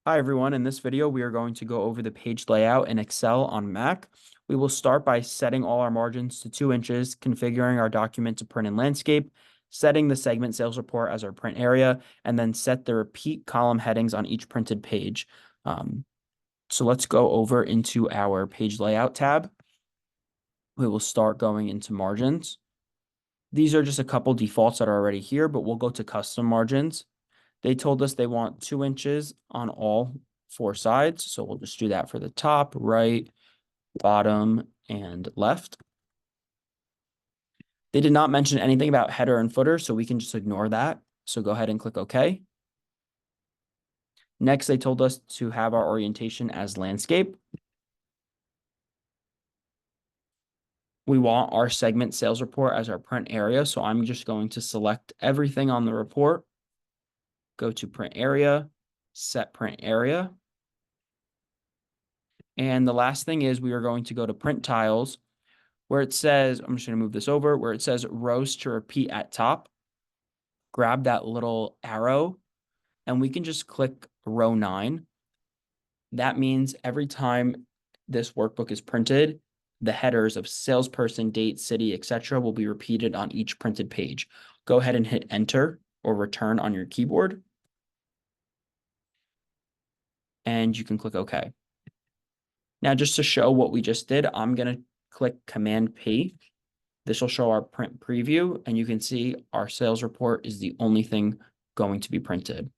Hi everyone, in this video we are going to go over the page layout in Excel on Mac. We will start by setting all our margins to 2 inches, configuring our document to print in landscape, setting the segment sales report as our print area, and then set the repeat column headings on each printed page. So let's go over into our page layout tab. We will start going into margins. These are just a couple defaults that are already here, but we'll go to custom margins. They told us they want 2 inches on all 4 sides. So we'll just do that for the top, right, bottom, and left. They did not mention anything about header and footer, so we can just ignore that. So go ahead and click OK. Next, they told us to have our orientation as landscape. We want our segment sales report as our print area. So I'm just going to select everything on the report, go to print area, set print area. And the last thing is we are going to go to print tiles where it says, I'm just going to move this over, where it says rows to repeat at top. Grab that little arrow and we can just click row 9. That means every time this workbook is printed, the headers of salesperson, date, city, etc. will be repeated on each printed page. Go ahead and hit enter or return on your keyboard. And you can click OK. Now, just to show what we just did, I'm going to click Command P. This will show our print preview, and you can see our sales report is the only thing going to be printed.